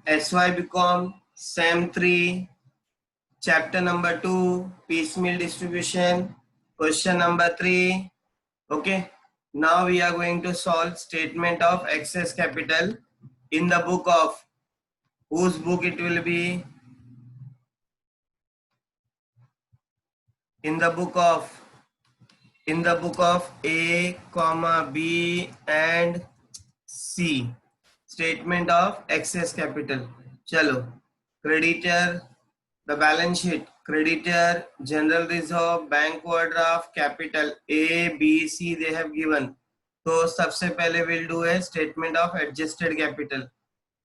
SY BCom SEM 3 chapter number 2 piecemeal distribution question number 3. Okay, now we are going to solve statement of excess capital in the book of, whose book it will be? In the book of A, B and C, statement of excess capital. चलो, creditor, the balance sheet, creditor, general reserve, bank overdraft, capital A, B, C they have given. तो सबसे पहले we'll do है statement of adjusted capital.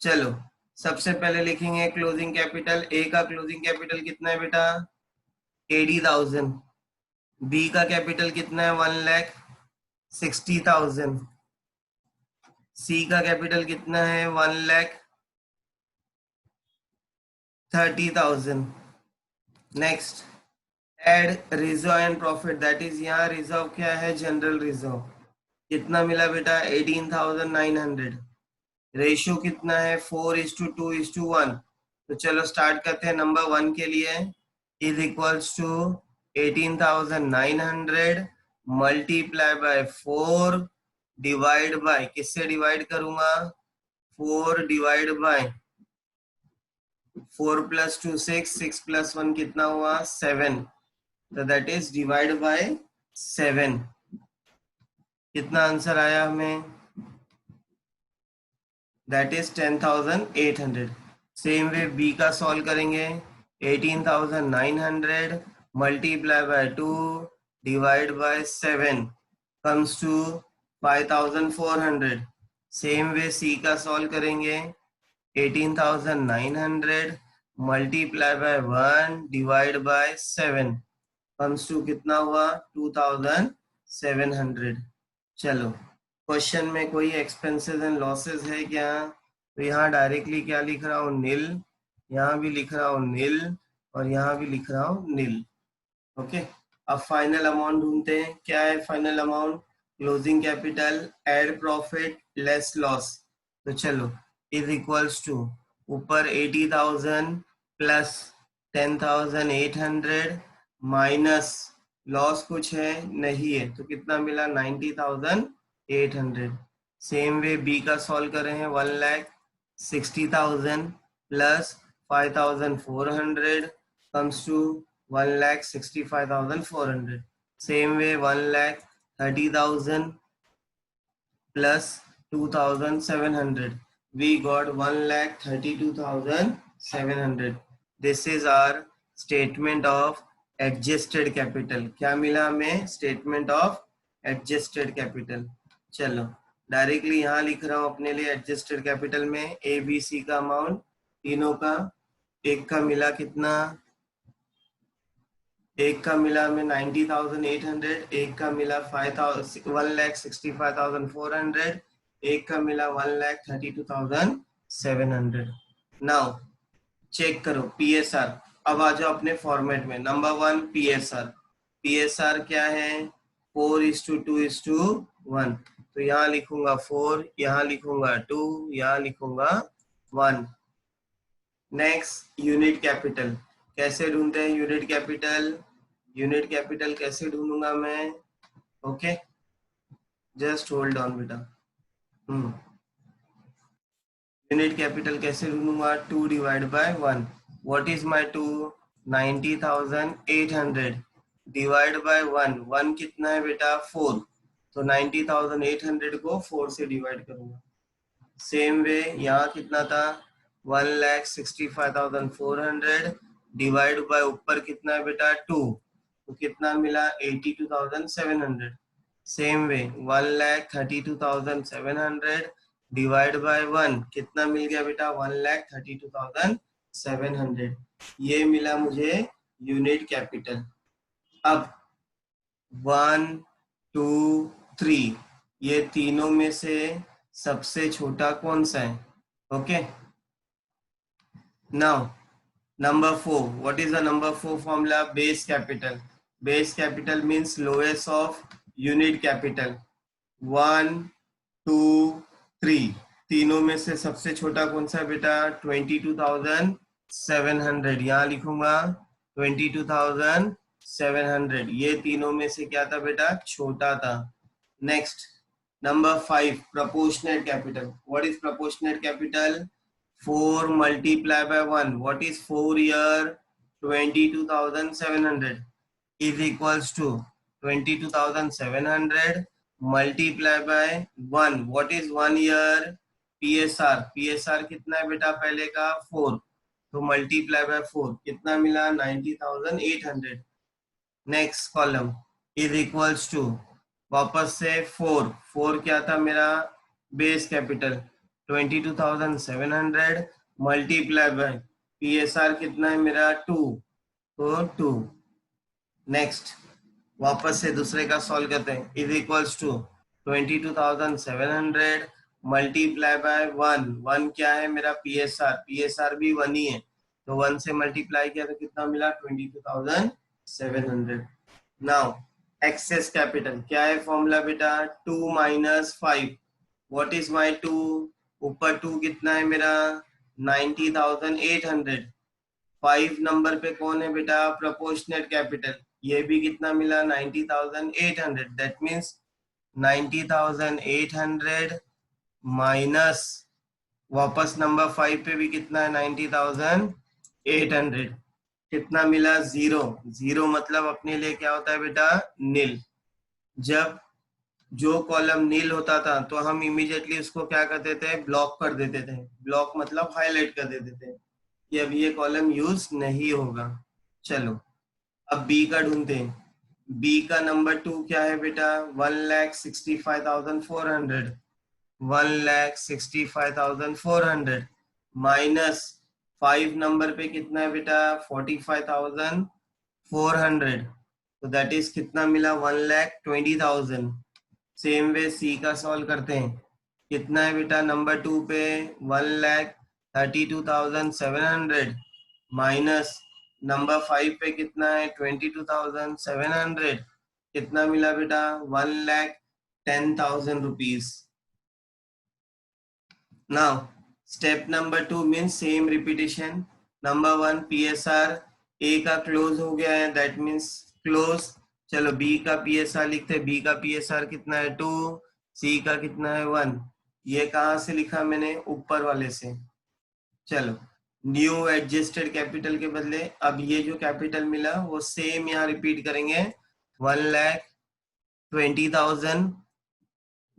चलो, सबसे पहले लिखेंगे closing capital. ए का क्लोजिंग कैपिटल कितना है बेटा? 80,000. बी का कैपिटल कितना है? 1,60,000. सी का कैपिटल कितना है? 1,30,000. Next, add reserve and profit, that is यहाँ रिजर्व क्या है? General reserve. कितना मिला बेटा? 18,900. रेशियो कितना है? 4:2:1. तो चलो स्टार्ट करते हैं. नंबर 1 के लिए is equals to 18,900 multiply by 4 divide by, किससे डिवाइड करूंगा? 4 डिवाइड बाय 4 + 2 6, 6 + 1 कितना हुआ? 7. तो दैट इज डिवाइड बाय 7. कितना आंसर आया हमें? That is 10,800. Same way b का सॉल्व करेंगे. 18,900 multiply by 2 divide by 7 comes to 5,400. Same way c का सॉल्व करेंगे. 18,900 multiply by 1 divide by 7 comes to कितना हुआ? 2,700. चलो, क्वेश्चन में कोई एक्सपेंसेस एंड लॉसेस है क्या? तो यहाँ डायरेक्टली क्या लिख रहा हूँ? नील. यहाँ भी लिख रहा हूँ नील और यहाँ भी लिख रहा हूँ नील. ओके, अब फाइनल अमाउंट ढूंढते हैं. क्या है final amount? Closing capital add profit less loss. तो चलो, इज इक्वल्स टू ऊपर 80,000 प्लस 10,800 माइनस लॉस कुछ है? नहीं है. तो कितना मिला? 90,800. सेम वे बी का सॉल्व कर रहे हैं. 1,60,000 plus 5,400 comes to 1,65,400. Same way 1,30,000 plus 2,700. We got 1,32,700. This is our statement of adjusted capital. क्या मिला हमें? Statement of adjusted capital. चलो, डायरेक्टली यहाँ लिख रहा हूँ अपने लिए adjusted capital में A, B, C का अमाउंट तीनों का. एक का मिला कितना? एक का मिला हमें 90,800, एक का मिला 1,65,400, एक का मिला 1,32,700. नाउ चेक करो पीएसआर. अब आ जाओ अपने फॉर्मेट में. Number 1 PSR. पीएसआर क्या है? 4:2:1. तो यहाँ लिखूंगा 4, यहाँ लिखूंगा 2, यहाँ लिखूंगा 1. Next, unit capital. कैसे ढूंढते हैं यूनिट कैपिटल? यूनिट कैपिटल कैसे ढूंढूंगा मैं? ओके, जस्ट होल्ड ऑन बेटा. यूनिट कैपिटल कैसे ढूंढूंगा? 2 divide bye 1. What is my 2? 90,800 divide by 1. 1 कितना है बेटा? 4. तो 90,800 को 4 से डिवाइड करूंगा. सेम वे यहाँ कितना था? 1,65,400 डिवाइड बाय ऊपर कितना है बेटा? 2. तो कितना मिला? 82,700. सेम वे 1,32,700 डिवाइड बाय 1 कितना मिल गया बेटा? 1,32,700. ये मिला मुझे यूनिट कैपिटल. अब 1, 2, 3 ये तीनों में से सबसे छोटा कौन सा है? Okay, now number 4. What is the number 4 formula? Base capital. Base capital means lowest of unit capital. 1, 2, 3. तीनों में से सबसे छोटा कौन सा है बेटा? 22,700, यहाँ लिखूंगा 22,700। ये तीनों में से क्या था बेटा? छोटा था। Next number 5, proportionate capital. What is proportionate capital? 4 multiplied by 1. What is 4 here? 22,700 is equals to 22,700 multiplied by 1. What is 1 here? PSR. PSR कितना है बेटा पहले का? 4, तो मल्टीप्लाई बाय 4 कितना मिला? 90,800। Next column is equals to, वापस से 4, 4 क्या था मेरा? Base capital 22,700 multiply by PSR कितना है मेरा? 2, तो 2। नेक्स्ट वापस से दूसरे का सॉल्व करते हैं। Is equals to 22,700 multiply by 1, 1 क्या है मेरा? PSR, PSR भी 1 ही है, तो 1 से मल्टीप्लाई किया तो कितना मिला? 22,700। नाउ एक्सेस कैपिटल क्या है फॉर्मूला बेटा? 2 माइनस 5। What is my 2? ऊपर 2 कितना है मेरा? 90,800। 5 नंबर पे कौन है बेटा? प्रोपोर्शनेट कैपिटल, ये भी कितना मिला? 90,800। दैट मीन्स 90,800 माइनस वापस नंबर 5 पे भी कितना है? 90,800। कितना मिला? 0। 0 मतलब अपने लिए क्या होता है बेटा? नील। जब जो कॉलम नील होता था तो हम इमीडिएटली उसको क्या कर देते हैं? ब्लॉक कर देते थे। ब्लॉक मतलब हाईलाइट कर देते थे कि अब ये कॉलम यूज नहीं होगा। चलो अब बी का ढूंढते हैं। बी का नंबर 2 क्या है बेटा? 1,65,400। 1,65,400 माइनस 5 नंबर पे कितना है बेटा? 45,400, तो दैट इज कितना मिला? 1,20,000। सेम वे सी का सॉल्व करते हैं। कितना है बेटा नंबर 2 पे? 1,32,700 माइनस नंबर 5 पे कितना है? 22,700। कितना मिला बेटा? 1,10,000 rupees. Now, step number 2 means same repetition. Number 1 PSR A का क्लोज हो गया है, that means close. चलो B का PSR लिखते हैं। B का PSR कितना है? 2। C का कितना है? 1। ये कहाँ से लिखा मैंने? ऊपर वाले से। चलो न्यू एडजस्टेड कैपिटल के बदले अब ये जो कैपिटल मिला वो सेम यहाँ रिपीट करेंगे। 1,20,000,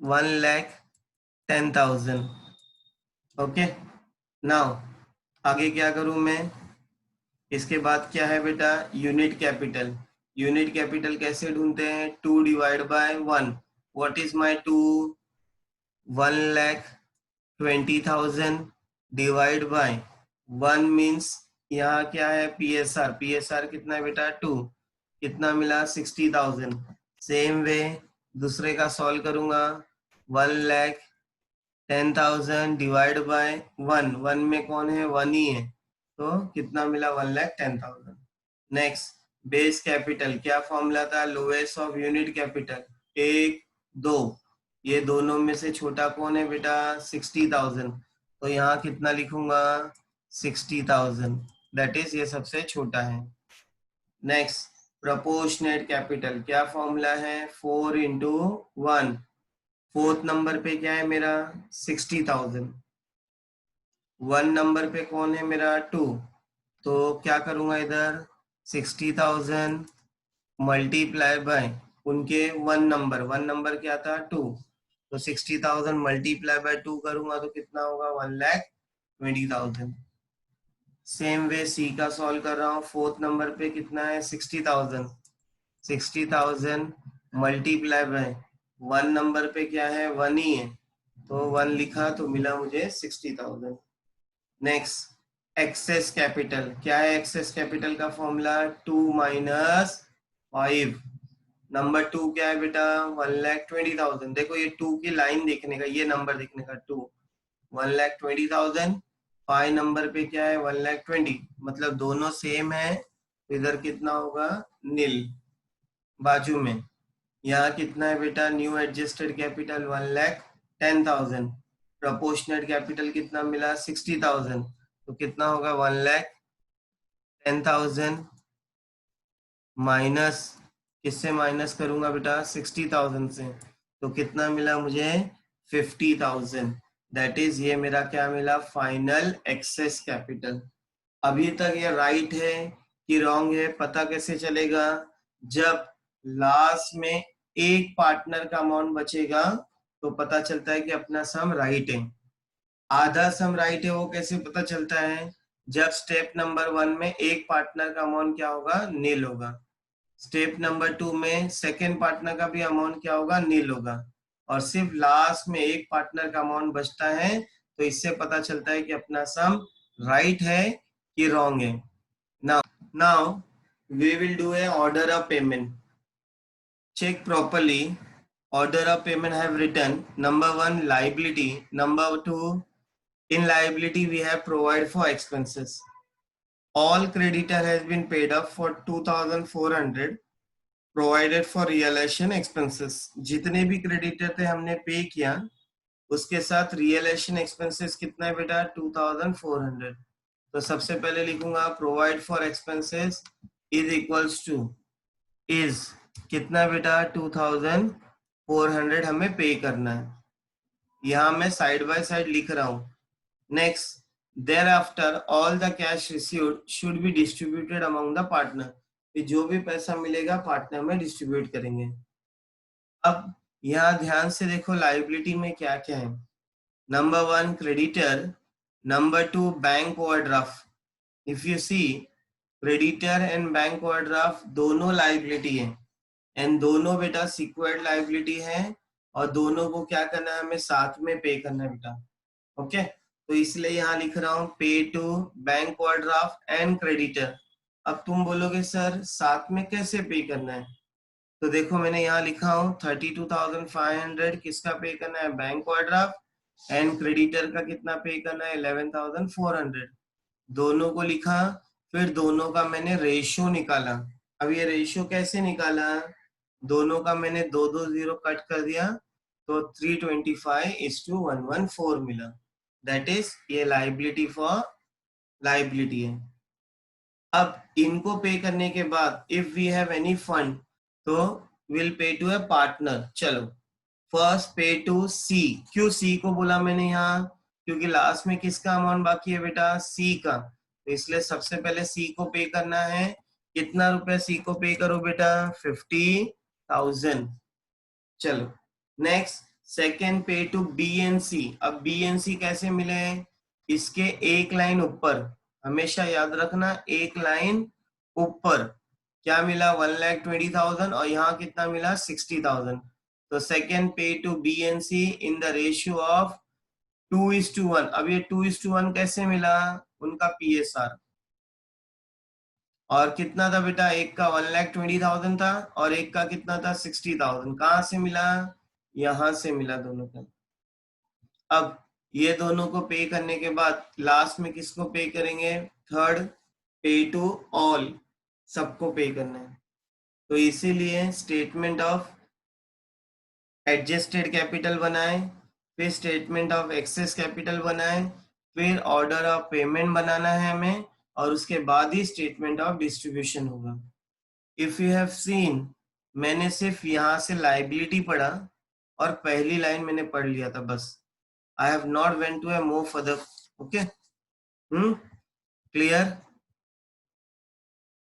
1,10,000। ओके, नाउ आगे क्या करूं मैं? इसके बाद क्या है बेटा? Unit capital. यूनिट कैपिटल कैसे ढूंढते हैं? 2 divide bye 1। What is my 2? 1,20,000 divide by 1 means यहाँ क्या है? PSR। PSR कितना है बेटा? 2। कितना मिला? 60,000। सेम वे दूसरे का सॉल्व करूंगा। 1,10,000 डिवाइड बाय 1, 1 में कौन है? 1 ही है, तो कितना मिला? 1,10,000। नेक्स्ट बेस कैपिटल क्या फॉर्मूला था? Lowest of unit capital 1, 2। ये दोनों में से छोटा कौन है बेटा? 60,000, तो यहाँ कितना लिखूंगा? 60,000, दैट इज ये सबसे छोटा है। नेक्स्ट प्रोपोर्शनेट कैपिटल क्या फॉर्मूला है? 4 इंटू 1। फोर्थ नंबर पे क्या है मेरा? 60,000। 1 नंबर पे कौन है मेरा? 2, तो क्या करूंगा इधर? 60,000 मल्टीप्लाई बाय उनके 1 नंबर। 1 नंबर क्या था? 2, तो 60,000 मल्टीप्लाई बाय 2 करूंगा तो कितना होगा? 1,20,000। सेम वे सी का सॉल्व कर रहा हूँ। फोर्थ नंबर पे कितना है? 60,000। 60,000 मल्टीप्लाई बाय 1 नंबर पे क्या है? 1 ही है, तो 1 लिखा तो मिला मुझे 60,000। नेक्स्ट एक्सेस कैपिटल क्या है? एक्सेस कैपिटल का फॉर्मूला 2 माइनस 5। नंबर 2 क्या है बेटा? 1,20,000। देखो ये 2 की लाइन देखने का, ये नंबर देखने का। 2 1,20,000, 5 नंबर पे क्या है? 1,20,000, मतलब दोनों सेम है, तो इधर कितना होगा? नील। बाजू में यहाँ कितना है बेटा? New adjusted capital 1,10,000। Proportionate capital कितना मिला 60,000, तो कितना होगा 1,10,000 माइनस, किससे माइनस करूंगा बेटा 60,000 से, तो कितना मिला मुझे 50,000। दैट इज ये मेरा क्या मिला फाइनल एक्सेस कैपिटल। अभी तक ये राइट है कि रॉन्ग है पता कैसे चलेगा, जब लास्ट में एक पार्टनर का अमाउंट बचेगा तो पता चलता है कि अपना सम राइट है। आधा सम राइट है वो कैसे पता चलता है, जब स्टेप नंबर 1 में एक पार्टनर का अमाउंट क्या होगा नील होगा, स्टेप नंबर 2 में सेकेंड पार्टनर का भी अमाउंट क्या होगा नील होगा, और सिर्फ लास्ट में एक पार्टनर का अमाउंट बचता है, तो इससे पता चलता है कि अपना सम राइट है कि रॉन्ग है। Now we will do a order of payment. Check properly order of payment I have written. Number 1 liability, number 2 in liability we have provided for expenses. All creditor has been paid up for 2,400 provided for realization expenses. जितने भी creditor थे हमने पे किया, उसके साथ realization expenses कितना है बेटा 2,400। तो सबसे पहले लिखूंगा provide for expenses is equals to is कितना बेटा 2,400 हमें पे करना है, यहाँ मैं साइड बाय साइड लिख रहा हूं। Next thereafter all the cash received should be distributed among the partner, जो भी पैसा मिलेगा पार्टनर में डिस्ट्रीब्यूट करेंगे। अब यहाँ ध्यान से देखो लाइबिलिटी में क्या क्या है। Number 1 creditor, number 2 bank overdraft. If you see creditor and bank overdraft दोनों लाइबिलिटी है, एंड दोनों बेटा सिक्योर्ड लाइबिलिटी है, और दोनों को क्या करना है हमें साथ में पे करना है बेटा। ओके तो इसलिए यहाँ लिख रहा हूँ pay to bank overdraft and creditor. अब तुम बोलोगे सर साथ में कैसे पे करना है, तो देखो मैंने यहाँ लिखा हूँ 32,500 किसका पे करना है बैंक ओवरड्राफ्ट, एंड क्रेडिटर का कितना पे करना है 11,400, दोनों को लिखा, फिर दोनों का मैंने रेशियो निकाला। अब ये रेशियो कैसे निकाला, दोनों का मैंने दो दो जीरो कट कर दिया, तो 325:114 मिला। दैट इज ये लाइबिलिटी फॉर लाइबिलिटी है। अब इनको पे करने के बाद if we have any fund तो will pay to A partner. चलो फर्स्ट पे टू सी, क्यों सी को बोला मैंने यहाँ, क्योंकि लास्ट में किसका अमाउंट बाकी है बेटा सी का, तो इसलिए सबसे पहले सी को पे करना है। कितना रुपए सी को पे करो बेटा 50,000। चलो next second pay to B and सी। अब बी एन सी कैसे मिले, इसके एक लाइन ऊपर, हमेशा याद रखना एक लाइन ऊपर क्या मिला 1,20,000 और यहाँ कितना मिला 60,000। तो second pay to B and C in the ratio of 2:1। अब ये 2:1 कैसे मिला, उनका पीएसआर, और कितना था बेटा एक का 1,20,000 था और एक का कितना था 60,000। कहाँ से मिला, यहां से मिला दोनों का। अब ये दोनों को पे करने के बाद लास्ट में किसको पे करेंगे, थर्ड पे टू ऑल, सबको पे करना है। तो इसीलिए स्टेटमेंट ऑफ एडजस्टेड कैपिटल बनाए, फिर स्टेटमेंट ऑफ एक्सेस कैपिटल बनाए, फिर ऑर्डर ऑफ पेमेंट बनाना है हमें, और उसके बाद ही स्टेटमेंट ऑफ डिस्ट्रीब्यूशन होगा। इफ यू हैव सीन मैंने सिर्फ यहाँ से लाइबिलिटी पढ़ा और पहली लाइन मैंने पढ़ लिया था बस। I have not went to a more further. Okay clear.